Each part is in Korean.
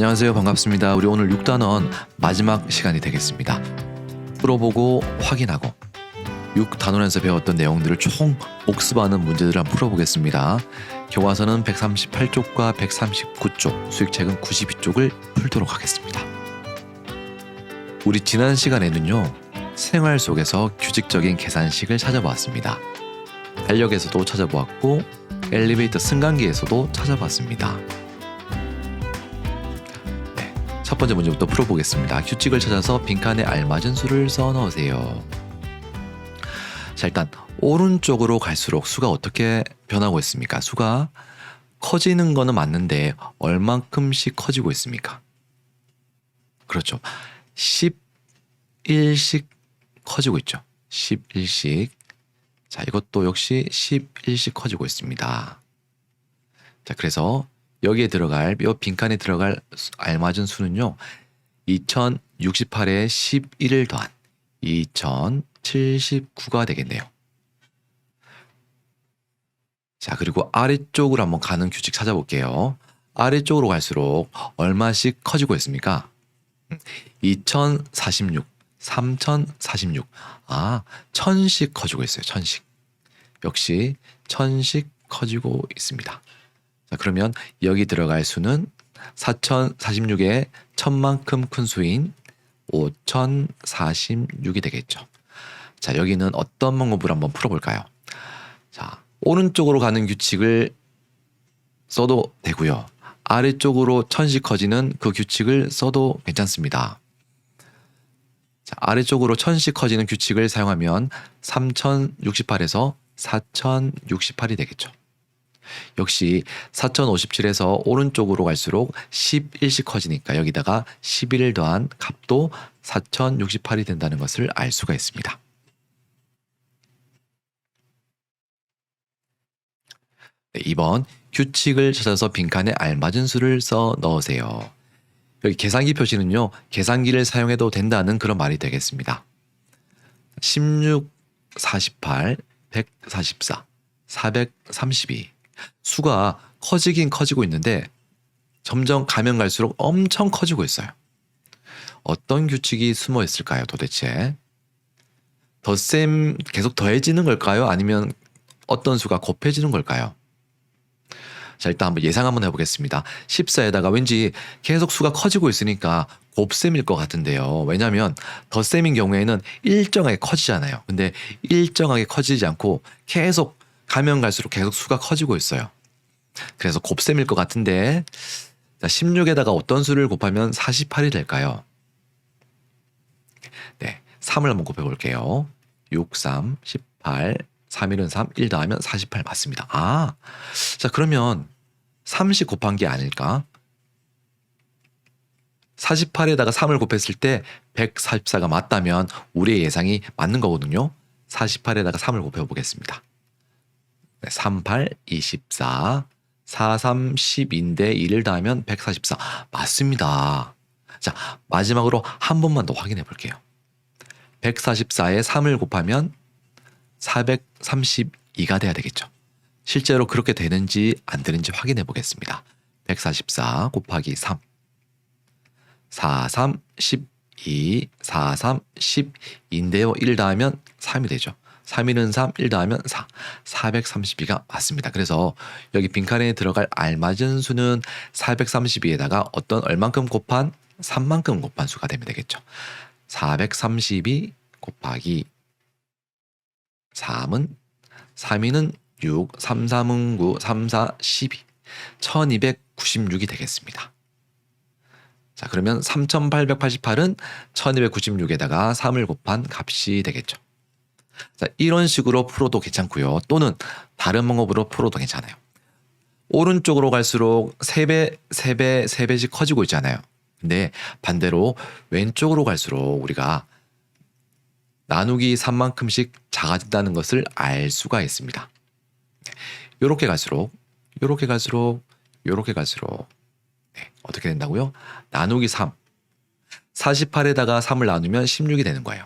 안녕하세요. 반갑습니다. 우리 오늘 6단원 마지막 시간이 되겠습니다. 풀어보고 확인하고 6단원에서 배웠던 내용들을 총 복습하는 문제들을 한번 풀어보겠습니다. 교과서는 138쪽과 139쪽, 수익책은 92쪽을 풀도록 하겠습니다. 우리 지난 시간에는요, 생활 속에서 규칙적인 계산식을 찾아보았습니다. 달력에서도 찾아보았고 엘리베이터 승강기에서도 찾아봤습니다. 첫 번째 문제부터 풀어보겠습니다. 규칙을 찾아서 빈칸에 알맞은 수를 써 넣으세요. 자, 일단 오른쪽으로 갈수록 수가 어떻게 변하고 있습니까? 수가 커지는 거는 맞는데 얼만큼씩 커지고 있습니까? 그렇죠. 11씩 커지고 있죠. 11씩. 자, 이것도 역시 11씩 커지고 있습니다. 자, 그래서 여기에 들어갈, 이 빈칸에 들어갈 알맞은 수는요, 2068에 11을 더한 2079가 되겠네요. 자, 그리고 아래쪽으로 한번 가는 규칙 찾아볼게요. 아래쪽으로 갈수록 얼마씩 커지고 있습니까? 2046, 3046. 1000씩 커지고 있어요. 1000씩. 역시 1000씩 커지고 있습니다. 자, 그러면 여기 들어갈 수는 4046의 1000만큼 큰 수인 5046이 되겠죠. 자, 여기는 어떤 방법으로 한번 풀어볼까요? 자, 오른쪽으로 가는 규칙을 써도 되고요. 아래쪽으로 1000씩 커지는 그 규칙을 써도 괜찮습니다. 자, 아래쪽으로 1000씩 커지는 규칙을 사용하면 3068에서 4068이 되겠죠. 역시 4057에서 오른쪽으로 갈수록 11씩 커지니까 여기다가 11을 더한 값도 4068이 된다는 것을 알 수가 있습니다. 네, 2번 규칙을 찾아서 빈칸에 알맞은 수를 써 넣으세요. 여기 계산기 표시는요, 계산기를 사용해도 된다는 그런 말이 되겠습니다. 16, 48, 144, 432. 수가 커지긴 커지고 있는데 점점 가면 갈수록 엄청 커지고 있어요. 어떤 규칙이 숨어 있을까요, 도대체? 덧셈 계속 더해지는 걸까요? 아니면 어떤 수가 곱해지는 걸까요? 자, 일단 한번 예상 한번 해보겠습니다. 14에다가 왠지 계속 수가 커지고 있으니까 곱셈일 것 같은데요. 왜냐하면 덧셈인 경우에는 일정하게 커지잖아요. 근데 일정하게 커지지 않고 계속 가면 갈수록 계속 수가 커지고 있어요. 그래서 곱셈일 것 같은데, 자, 16에다가 어떤 수를 곱하면 48이 될까요? 네, 3을 한번 곱해볼게요. 6, 3, 18, 3, 1은 3, 1 더하면 48 맞습니다. 자, 그러면 30 곱한 게 아닐까? 48에다가 3을 곱했을 때 144가 맞다면 우리의 예상이 맞는 거거든요. 48에다가 3을 곱해보겠습니다. 38, 24, 43, 10인데 1을 더하면 144. 맞습니다. 자, 마지막으로 한 번만 더 확인해 볼게요. 144에 3을 곱하면 432가 돼야 되겠죠. 실제로 그렇게 되는지 안 되는지 확인해 보겠습니다. 144 곱하기 3. 43, 12, 43, 10인데요. 1 더하면 3이 되죠. 3, 1은 3, 1 더하면 4. 432가 맞습니다. 그래서 여기 빈칸에 들어갈 알맞은 수는 432에다가 어떤 얼만큼 곱한 3만큼 곱한 수가 되면 되겠죠. 432 곱하기 3은 3, 2는 6, 3, 3은 9, 3, 4, 12. 1296이 되겠습니다. 자, 그러면 3888은 1296에다가 3을 곱한 값이 되겠죠. 자, 이런 식으로 풀어도 괜찮고요. 또는 다른 방법으로 풀어도 괜찮아요. 오른쪽으로 갈수록 3배, 3배, 3배씩 커지고 있잖아요. 근데 반대로 왼쪽으로 갈수록 우리가 나누기 3만큼씩 작아진다는 것을 알 수가 있습니다. 요렇게 갈수록, 요렇게 갈수록, 요렇게 갈수록 어떻게 된다고요? 나누기 3. 48에다가 3을 나누면 16이 되는 거예요.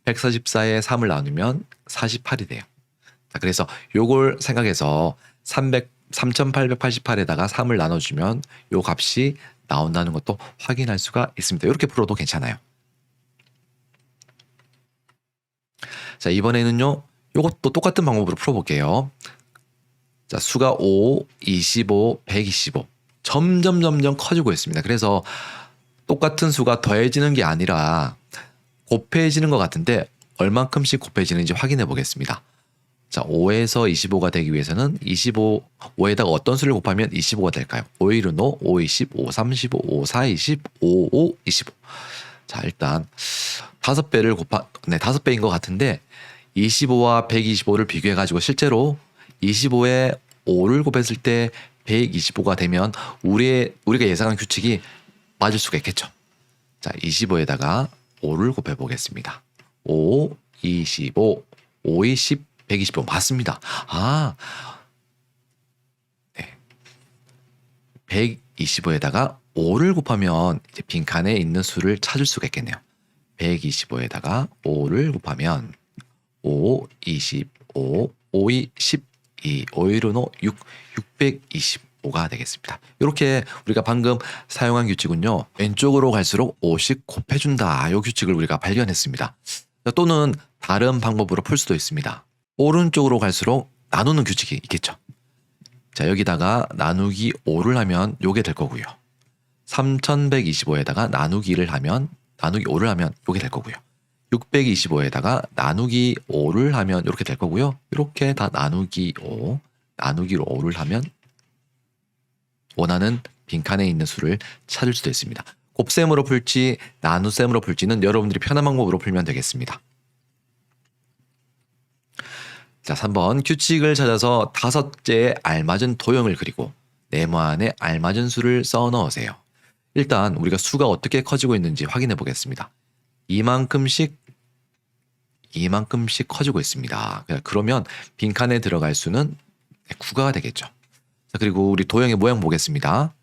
144에 3을 나누면 48이 돼요. 자, 그래서 요걸 생각해서 3888에다가 3을 나눠주면 요 값이 나온다는 것도 확인할 수가 있습니다. 이렇게 풀어도 괜찮아요. 자, 이번에는요. 이것도 똑같은 방법으로 풀어볼게요. 자, 수가 5, 25, 125 점점 커지고 있습니다. 그래서 똑같은 수가 더해지는 게 아니라 곱해지는 것 같은데 얼만큼씩 곱해지는지 확인해 보겠습니다. 자, 5에서 25가 되기 위해서는 5에다가 어떤 수를 곱하면 25가 될까요? 5, 1은 5, 5, 20, 5, 35, 5, 4, 20, 5, 5, 25. 자, 일단 5배인 것 같은데 25와 125를 비교해가지고 실제로 25에 5를 곱했을 때 125가 되면 우리가 예상한 규칙이 맞을 수가 있겠죠. 자, 25에다가 5를 곱해 보겠습니다. 5, 25, 5, 20, 125 맞습니다. 아, 네. 125에다가 5를 곱하면 이제 빈칸에 있는 수를 찾을 수가 있겠네요. 125에다가 5를 곱하면 5, 25, 5, 2, 12, 5, 1은 5, 625가 되겠습니다. 이렇게 우리가 방금 사용한 규칙은요. 왼쪽으로 갈수록 5씩 곱해준다. 이 규칙을 우리가 발견했습니다. 또는 다른 방법으로 풀 수도 있습니다. 오른쪽으로 갈수록 나누는 규칙이 있겠죠. 자, 여기다가 나누기 5를 하면 요게 될 거고요. 3125에다가 나누기 5를 하면 요게 될 거고요. 625에다가 나누기 5를 하면 이렇게 될 거고요. 이렇게 다 나누기로 5를 하면 원하는 빈칸에 있는 수를 찾을 수도 있습니다. 곱셈으로 풀지 나눗셈으로 풀지는 여러분들이 편한 방법으로 풀면 되겠습니다. 자, 3번 규칙을 찾아서 5개의 알맞은 도형을 그리고 네모 안에 알맞은 수를 써 넣으세요. 일단 우리가 수가 어떻게 커지고 있는지 확인해 보겠습니다. 이만큼씩 커지고 있습니다. 그러면 빈칸에 들어갈 수는 9가 되겠죠. 자, 그리고 우리 도형의 모양 보겠습니다.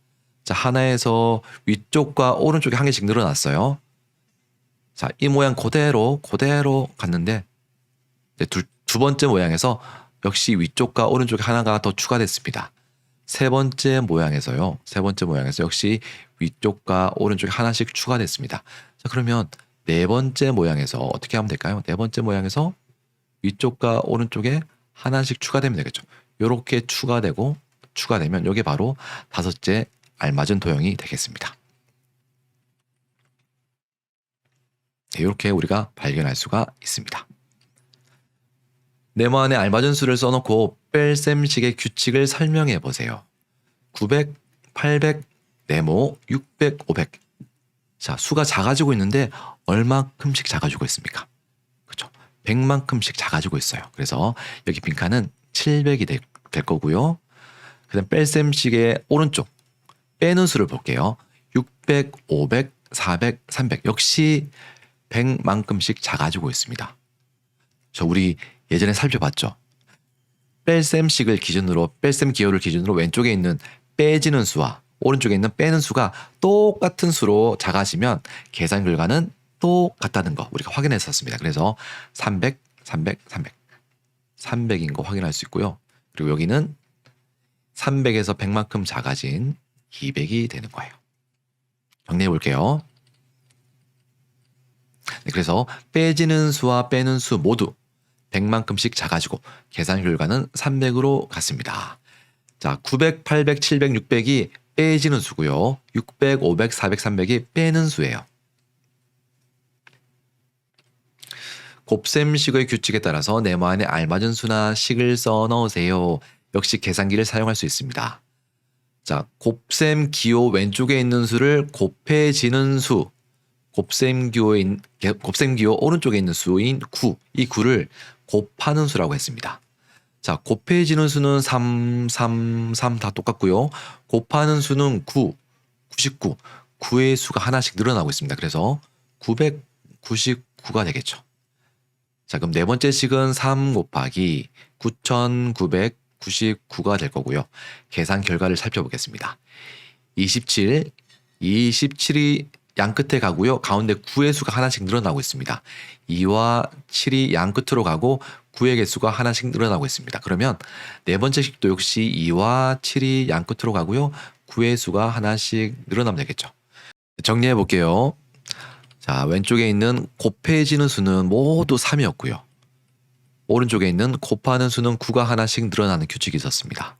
자, 하나에서 위쪽과 오른쪽에 한 개씩 늘어났어요. 자, 이 모양 그대로 갔는데 두 번째 모양에서 역시 위쪽과 오른쪽에 하나가 더 추가됐습니다. 세 번째 모양에서 역시 위쪽과 오른쪽에 하나씩 추가됐습니다. 자, 그러면 네 번째 모양에서 어떻게 하면 될까요? 네 번째 모양에서 위쪽과 오른쪽에 하나씩 추가되면 되겠죠. 이렇게 추가되면 이게 바로 5개 알맞은 도형이 되겠습니다. 이렇게 우리가 발견할 수가 있습니다. 네모 안에 알맞은 수를 써놓고 뺄셈식의 규칙을 설명해 보세요. 900, 800, 네모, 600, 500. 자, 수가 작아지고 있는데 얼마큼씩 작아지고 있습니까? 그렇죠. 100만큼씩 작아지고 있어요. 그래서 여기 빈칸은 700이 될 거고요. 그다음 뺄셈식의 오른쪽 빼는 수를 볼게요. 600, 500, 400, 300 역시 100만큼씩 작아지고 있습니다. 우리 예전에 살펴봤죠. 뺄셈 기호를 기준으로 왼쪽에 있는 빼지는 수와 오른쪽에 있는 빼는 수가 똑같은 수로 작아지면 계산 결과는 똑같다는 거 우리가 확인했었습니다. 그래서 300, 300, 300. 300인 거 확인할 수 있고요. 그리고 여기는 300에서 100만큼 작아진 200이 되는 거예요. 정리해 볼게요. 네, 그래서 빼지는 수와 빼는 수 모두 100만큼씩 작아지고 계산 결과는 300으로 갔습니다. 자, 900, 800, 700, 600이 빼지는 수고요. 600, 500, 400, 300이 빼는 수예요. 곱셈식의 규칙에 따라서 네모 안에 알맞은 수나 식을 써 넣으세요. 역시 계산기를 사용할 수 있습니다. 자, 곱셈 기호 왼쪽에 있는 수를 곱해지는 수, 곱셈 기호 오른쪽에 있는 수인 9, 이 9를 곱하는 수라고 했습니다. 자, 곱해지는 수는 3, 3, 3 다 똑같고요. 곱하는 수는 9, 99, 9의 수가 하나씩 늘어나고 있습니다. 그래서 999가 되겠죠. 자, 그럼 네 번째 식은 3 곱하기 9999가 될 거고요. 계산 결과를 살펴보겠습니다. 27이 양 끝에 가고요. 가운데 9의 수가 하나씩 늘어나고 있습니다. 2와 7이 양 끝으로 가고 9의 개수가 하나씩 늘어나고 있습니다. 그러면 네 번째 식도 역시 2와 7이 양 끝으로 가고요. 9의 수가 하나씩 늘어나면 되겠죠. 정리해 볼게요. 자, 왼쪽에 있는 곱해지는 수는 모두 3이었고요. 오른쪽에 있는 곱하는 수는 9가 하나씩 늘어나는 규칙이 있었습니다.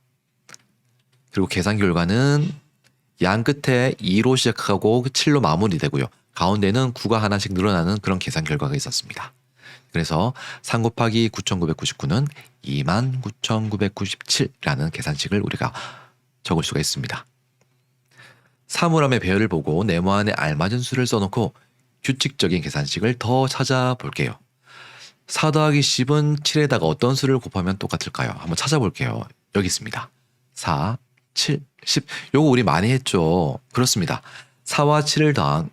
그리고 계산 결과는 양 끝에 2로 시작하고 7로 마무리되고요. 가운데는 9가 하나씩 늘어나는 그런 계산 결과가 있었습니다. 그래서 3 곱하기 9,999는 29,997라는 계산식을 우리가 적을 수가 있습니다. 사물함의 배열을 보고 네모안에 알맞은 수를 써놓고 규칙적인 계산식을 더 찾아볼게요. 4 더하기 10은 7에다가 어떤 수를 곱하면 똑같을까요? 한번 찾아볼게요. 여기 있습니다. 4, 7, 10. 요거 우리 많이 했죠. 그렇습니다. 4와 7을 더한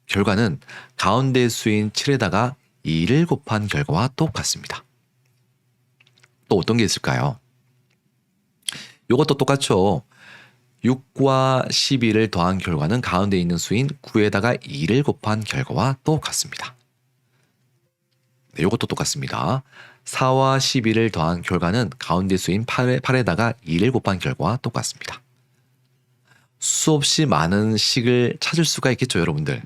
결과는 가운데 수인 7에다가 2를 곱한 결과와 똑같습니다. 또 어떤 게 있을까요? 요것도 똑같죠. 6과 12를 더한 결과는 가운데 있는 수인 9에다가 2를 곱한 결과와 똑같습니다. 네, 요것도 똑같습니다. 4와 12를 더한 결과는 가운데 수인 8에다가 2를 곱한 결과와 똑같습니다. 수없이 많은 식을 찾을 수가 있겠죠, 여러분들.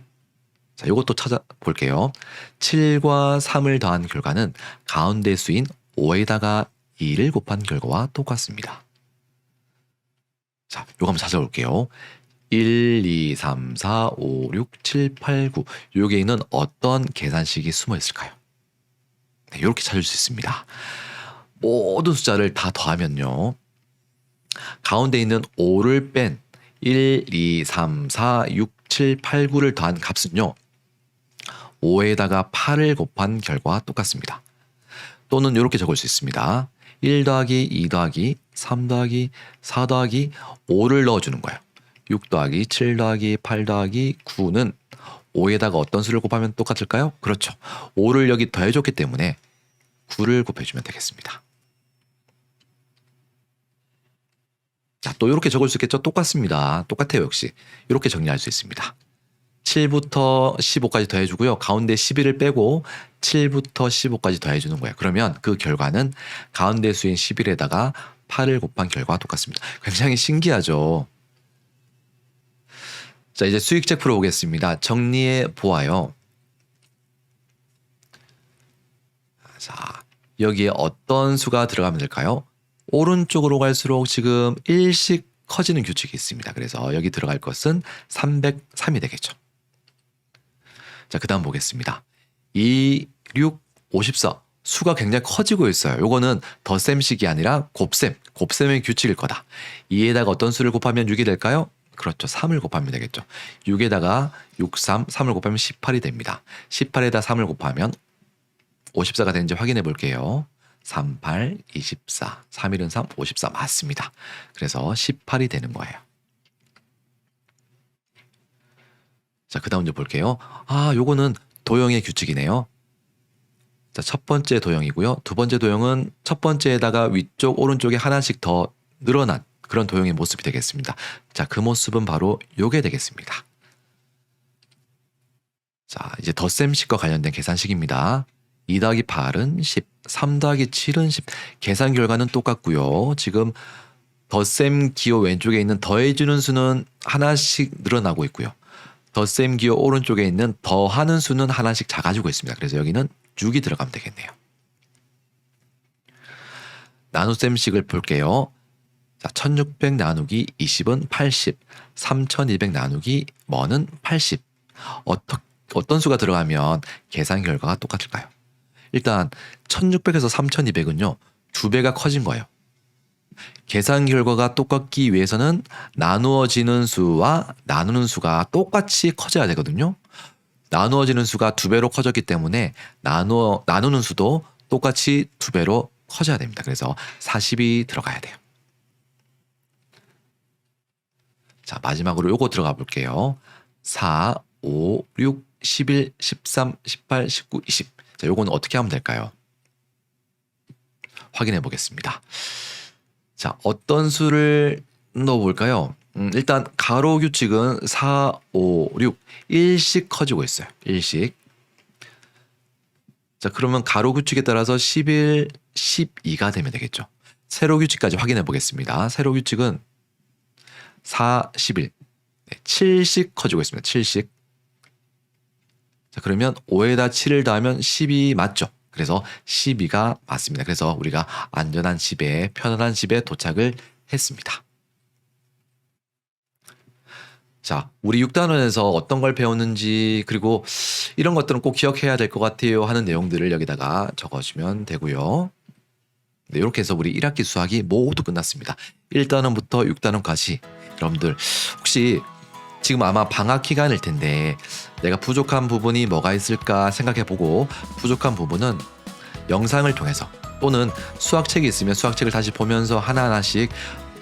자, 요것도 찾아볼게요. 7과 3을 더한 결과는 가운데 수인 5에다가 2를 곱한 결과와 똑같습니다. 자, 요거 한번 찾아볼게요. 1, 2, 3, 4, 5, 6, 7, 8, 9. 여기에는 어떤 계산식이 숨어 있을까요? 네, 이렇게 찾을 수 있습니다. 모든 숫자를 다 더하면요. 가운데 있는 5를 뺀 1, 2, 3, 4, 6, 7, 8, 9를 더한 값은요. 5에다가 8을 곱한 결과와 똑같습니다. 또는 이렇게 적을 수 있습니다. 1 더하기 2 더하기 3 더하기 4 더하기 5를 넣어주는 거예요. 6 더하기 7 더하기 8 더하기 9는 5에다가 어떤 수를 곱하면 똑같을까요? 그렇죠. 5를 여기 더해줬기 때문에 9를 곱해주면 되겠습니다. 자, 또 이렇게 적을 수 있겠죠? 똑같습니다. 똑같아요, 역시. 이렇게 정리할 수 있습니다. 7부터 15까지 더해주고요. 가운데 11을 빼고 7부터 15까지 더해주는 거예요. 그러면 그 결과는 가운데 수인 11에다가 8을 곱한 결과와 똑같습니다. 굉장히 신기하죠? 자, 이제 수익책 풀어보겠습니다. 정리해 보아요. 자, 여기에 어떤 수가 들어가면 될까요? 오른쪽으로 갈수록 지금 1씩 커지는 규칙이 있습니다. 그래서 여기 들어갈 것은 303이 되겠죠. 자, 그 다음 보겠습니다. 2, 6, 54. 수가 굉장히 커지고 있어요. 요거는 덧셈식이 아니라 곱셈의 규칙일 거다. 2에다가 어떤 수를 곱하면 6이 될까요? 그렇죠. 3을 곱하면 되겠죠. 6에다가 63, 3을 곱하면 18이 됩니다. 18에다 3을 곱하면 54가 되는지 확인해 볼게요. 38, 24, 3, 1은 3, 54 맞습니다. 그래서 18이 되는 거예요. 자, 그 다음 좀 볼게요. 아, 요거는 도형의 규칙이네요. 자, 첫 번째 도형이고요. 두 번째 도형은 첫 번째에다가 위쪽, 오른쪽에 하나씩 더 늘어난 그런 도형의 모습이 되겠습니다. 자, 그 모습은 바로 요게 되겠습니다. 자, 이제 덧셈식과 관련된 계산식입니다. 2 더하기 8은 10, 3 더하기 7은 10. 계산 결과는 똑같고요. 지금 덧셈 기호 왼쪽에 있는 더해주는 수는 하나씩 늘어나고 있고요. 덧셈 기호 오른쪽에 있는 더하는 수는 하나씩 작아지고 있습니다. 그래서 여기는 6이 들어가면 되겠네요. 나눗셈식을 볼게요. 자, 1600 나누기 20은 80, 3200 나누기 뭐는 80. 어떤 수가 들어가면 계산 결과가 똑같을까요? 일단 1600에서 3200은요. 2배가 커진 거예요. 계산 결과가 똑같기 위해서는 나누어지는 수와 나누는 수가 똑같이 커져야 되거든요. 나누어지는 수가 2배로 커졌기 때문에 나누는 수도 똑같이 2배로 커져야 됩니다. 그래서 40이 들어가야 돼요. 자, 마지막으로 요거 들어가 볼게요. 4, 5, 6, 11, 13, 18, 19, 20. 자, 요거는 어떻게 하면 될까요? 확인해 보겠습니다. 자, 어떤 수를 넣어볼까요? 일단 가로 규칙은 4, 5, 6, 1씩 커지고 있어요. 1씩. 자, 그러면 가로 규칙에 따라서 11, 12가 되면 되겠죠. 세로 규칙까지 확인해 보겠습니다. 세로 규칙은 4, 11. 네, 7씩 커지고 있습니다. 7씩. 자, 그러면 5에다 7을 더하면 12 맞죠? 그래서 12가 맞습니다. 그래서 우리가 안전한 집에, 편안한 집에 도착을 했습니다. 자, 우리 6단원에서 어떤 걸 배웠는지, 그리고 이런 것들은 꼭 기억해야 될 것 같아요 하는 내용들을 여기다가 적어주면 되고요. 네, 이렇게 해서 우리 1학기 수학이 모두 끝났습니다. 1단원부터 6단원까지. 여러분들 혹시 지금 아마 방학 기간일 텐데 내가 부족한 부분이 뭐가 있을까 생각해보고, 부족한 부분은 영상을 통해서 또는 수학책이 있으면 수학책을 다시 보면서 하나하나씩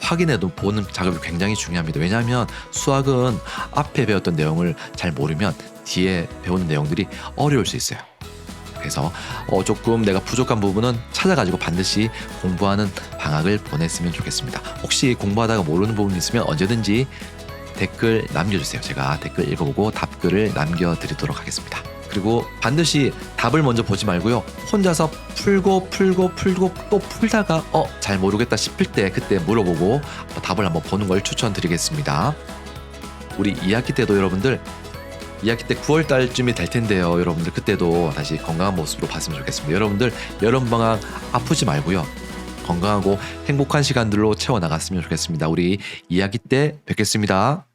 확인해도 보는 작업이 굉장히 중요합니다. 왜냐하면 수학은 앞에 배웠던 내용을 잘 모르면 뒤에 배우는 내용들이 어려울 수 있어요. 그래서 조금 내가 부족한 부분은 찾아가지고 반드시 공부하는 방학을 보냈으면 좋겠습니다. 혹시 공부하다가 모르는 부분이 있으면 언제든지 댓글 남겨주세요. 제가 댓글 읽어보고 답글을 남겨드리도록 하겠습니다. 그리고 반드시 답을 먼저 보지 말고요. 혼자서 풀고 또 풀다가 잘 모르겠다 싶을 때 그때 물어보고 답을 한번 보는 걸 추천드리겠습니다. 우리 2학기 때도 여러분들 2학기 때 9월 달쯤이 될 텐데요. 여러분들 그때도 다시 건강한 모습으로 봤으면 좋겠습니다. 여러분들 여름방학 아프지 말고요. 건강하고 행복한 시간들로 채워나갔으면 좋겠습니다. 우리 2학기 때 뵙겠습니다.